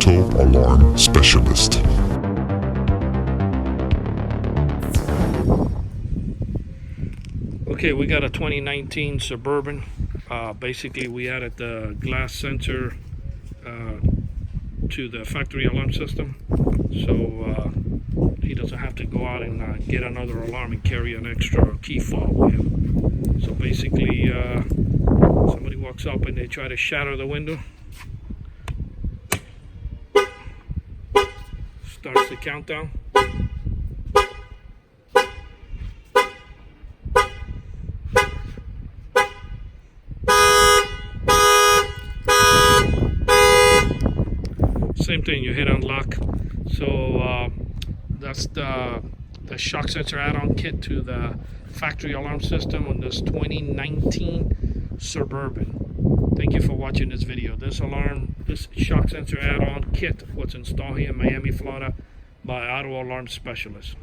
auto alarm specialist. Okay, we got a 2019 Suburban. Basically, we added the glass sensor to the factory alarm system, so he doesn't have to go out and get another alarm and carry an extra key fob with him. So basically, somebody walks up and they try to shatter the window. Starts the countdown. Same thing, you hit unlock. So that's the shock sensor add-on kit to the factory alarm system on this 2019 Suburban. Thank you for watching this video. This shock sensor add-on kit was installed here in Miami, Florida by Auto Alarm Specialist.